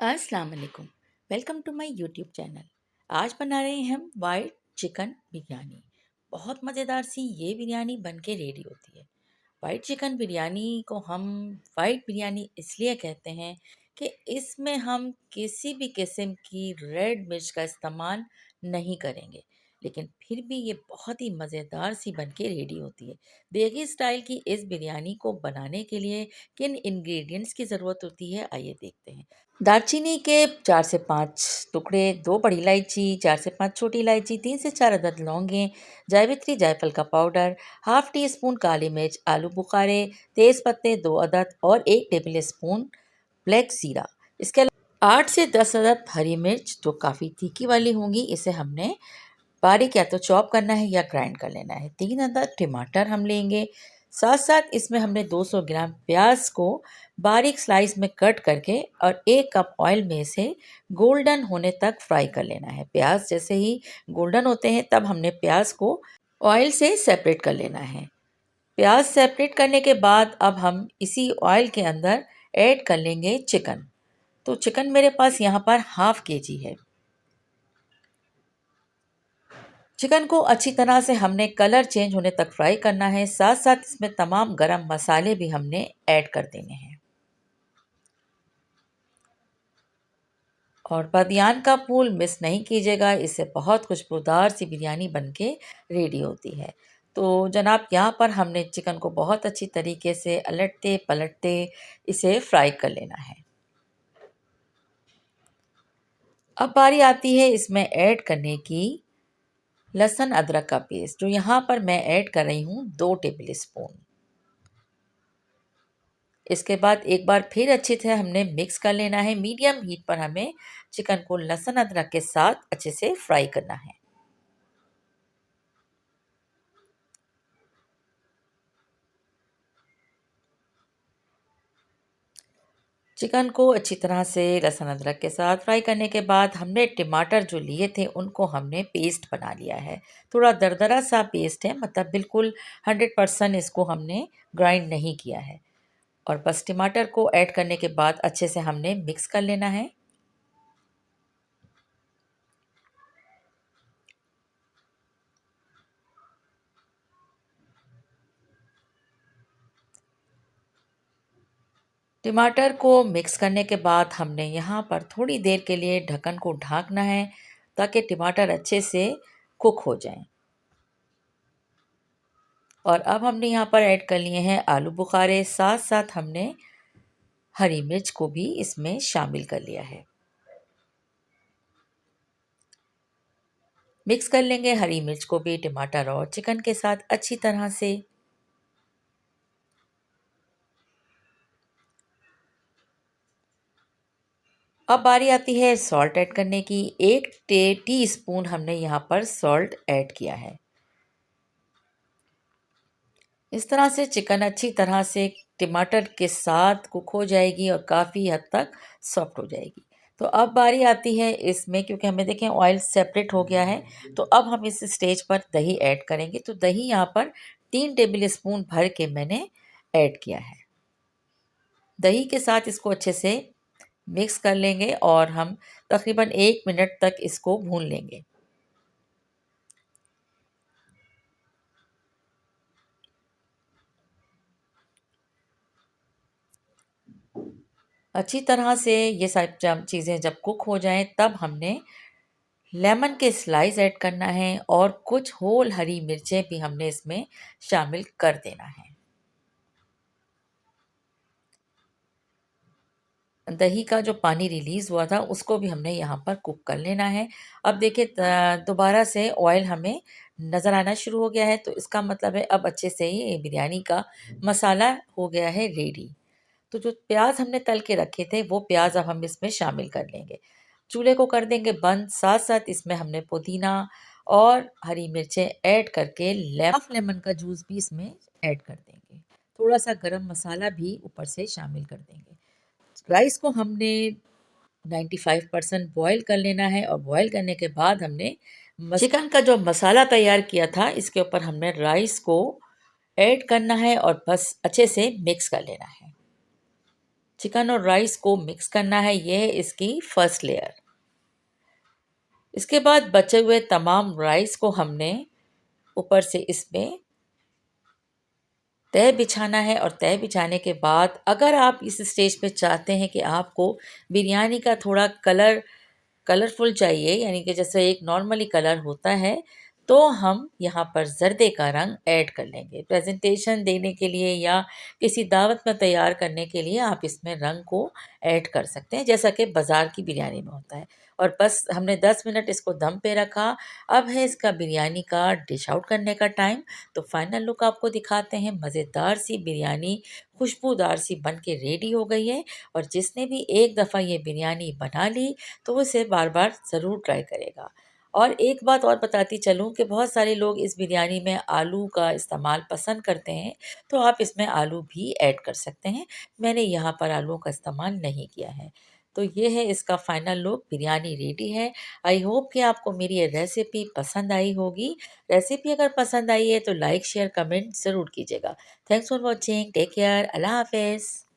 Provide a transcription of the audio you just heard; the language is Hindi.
अस्सलाम वालेकुम। Welcome to my YouTube channel. आज बना रहे हैं हम वाइट चिकन बिरयानी। बहुत मज़ेदार सी ये बिरयानी बन के रेडी होती है। वाइट चिकन बिरयानी को हम वाइट बिरयानी इसलिए कहते हैं कि इसमें हम किसी भी किस्म की रेड मिर्च का इस्तेमाल नहीं करेंगे, लेकिन फिर भी ये बहुत ही मज़ेदार सी बन के रेडी होती है। देगी स्टाइल की इस बिरयानी को बनाने के लिए किन इंग्रेडिएंट्स की ज़रूरत होती है, आइए देखते हैं। दालचीनी के 4 से 5 टुकड़े, 2 बड़ी इलायची, 4 से 5 छोटी इलायची, 3 से 4 अदद लौंगें, जावित्री जायफल का पाउडर, हाफ टी स्पून काली मिर्च, आलू बुखारे, तेज़ पत्ते 2 अदद और 1 टेबल स्पून ब्लैक ज़ीरा। इसके अलावा 8 से 10 अदद हरी मिर्च जो काफ़ी तीखी वाली होंगी, इसे हमने बारीक या तो चॉप करना है या ग्राइंड कर लेना है। 3 अदद टमाटर हम लेंगे। साथ साथ इसमें हमने 200 ग्राम प्याज को बारीक स्लाइस में कट करके और 1 कप ऑयल में इसे गोल्डन होने तक फ्राई कर लेना है। प्याज जैसे ही गोल्डन होते हैं तब हमने प्याज को ऑयल से सेपरेट कर लेना है। प्याज सेपरेट करने के बाद अब हम इसी ऑयल के अंदर ऐड कर लेंगे चिकन। तो चिकन मेरे पास यहाँ पर हाफ केजी है। चिकन को अच्छी तरह से हमने कलर चेंज होने तक फ्राई करना है। साथ साथ इसमें तमाम गरम मसाले भी हमने ऐड कर देने हैं। और बदियान का फूल मिस नहीं कीजिएगा, इससे बहुत खुशबूदार सी बिरयानी बनके रेडी होती है। तो जनाब, यहाँ पर हमने चिकन को बहुत अच्छी तरीके से अलटते पलटते इसे फ्राई कर लेना है। अब बारी आती है इसमें ऐड करने की लहसुन अदरक का पेस्ट, जो यहाँ पर मैं ऐड कर रही हूँ 2 टेबल स्पून। इसके बाद एक बार फिर अच्छी तरह हमने मिक्स कर लेना है। मीडियम हीट पर हमें चिकन को लहसुन अदरक के साथ अच्छे से फ्राई करना है। चिकन को अच्छी तरह से लहसुन अदरक के साथ फ्राई करने के बाद हमने टमाटर जो लिए थे उनको हमने पेस्ट बना लिया है। थोड़ा दरदरा सा पेस्ट है, मतलब बिल्कुल 100% इसको हमने ग्राइंड नहीं किया है। और बस टमाटर को ऐड करने के बाद अच्छे से हमने मिक्स कर लेना है। टमाटर को मिक्स करने के बाद हमने यहाँ पर थोड़ी देर के लिए ढक्कन को ढाँकना है ताकि टमाटर अच्छे से कुक हो जाएं। और अब हमने यहाँ पर ऐड कर लिए हैं आलू बुखारे। साथ साथ हमने हरी मिर्च को भी इसमें शामिल कर लिया है। मिक्स कर लेंगे हरी मिर्च को भी टमाटर और चिकन के साथ अच्छी तरह से। अब बारी आती है सॉल्ट ऐड करने की। 1 टी स्पून हमने यहाँ पर सॉल्ट ऐड किया है। इस तरह से चिकन अच्छी तरह से टमाटर के साथ कुक हो जाएगी और काफ़ी हद तक सॉफ्ट हो जाएगी। तो अब बारी आती है इसमें, क्योंकि हमें देखें ऑयल सेपरेट हो गया है, तो अब हम इस स्टेज पर दही ऐड करेंगे। तो दही यहाँ पर 3 टेबल स्पून भर के मैंने ऐड किया है। दही के साथ इसको अच्छे से मिक्स कर लेंगे और हम तकरीबन 1 मिनट तक इसको भून लेंगे। अच्छी तरह से ये सब चीज़ें जब कुक हो जाएं तब हमने लेमन के स्लाइस ऐड करना है और कुछ होल हरी मिर्चें भी हमने इसमें शामिल कर देना है। दही का जो पानी रिलीज़ हुआ था उसको भी हमने यहाँ पर कुक कर लेना है। अब देखिए दोबारा से ऑयल हमें नज़र आना शुरू हो गया है, तो इसका मतलब है अब अच्छे से ये बिरयानी का मसाला हो गया है रेडी। तो जो प्याज हमने तल के रखे थे वो प्याज अब हम इसमें शामिल कर लेंगे। चूल्हे को कर देंगे बंद। साथ साथ इसमें हमने पुदीना और हरी मिर्चें ऐड करके हाफ लेमन का जूस भी इसमें ऐड कर देंगे। थोड़ा सा गरम मसाला भी ऊपर से शामिल कर देंगे। राइस को हमने 95% बॉईल कर लेना है और बॉईल करने के बाद हमने चिकन का जो मसाला तैयार किया था इसके ऊपर हमने राइस को ऐड करना है और बस अच्छे से मिक्स कर लेना है। चिकन और राइस को मिक्स करना है, ये है इसकी फर्स्ट लेयर। इसके बाद बचे हुए तमाम राइस को हमने ऊपर से इसमें तह बिछाना है। और तह बिछाने के बाद अगर आप इस स्टेज पे चाहते हैं कि आपको बिरयानी का थोड़ा कलरफुल चाहिए, यानी कि जैसे एक नॉर्मली कलर होता है, तो हम यहाँ पर जर्दे का रंग ऐड कर लेंगे। प्रेजेंटेशन देने के लिए या किसी दावत में तैयार करने के लिए आप इसमें रंग को ऐड कर सकते हैं, जैसा कि बाज़ार की बिरयानी में होता है। और बस हमने 10 मिनट इसको दम पे रखा। अब है इसका बिरयानी का डिश आउट करने का टाइम। तो फाइनल लुक आपको दिखाते हैं। मज़ेदार सी बिरयानी खुशबूदार सी बन के रेडी हो गई है। और जिसने भी एक दफ़ा ये बिरयानी बना ली तो वो इसे बार बार ज़रूर ट्राई करेगा। और एक बात और बताती चलूँ कि बहुत सारे लोग इस बिरयानी में आलू का इस्तेमाल पसंद करते हैं, तो आप इसमें आलू भी ऐड कर सकते हैं। मैंने यहाँ पर आलूओं का इस्तेमाल नहीं किया है। तो ये है इसका फाइनल लुक। बिरयानी रेडी है। आई होप कि आपको मेरी ये रेसिपी पसंद आई होगी। रेसिपी अगर पसंद आई है तो लाइक शेयर कमेंट ज़रूर कीजिएगा। Thanks for watching. Take care. अल्लाह हाफिज़।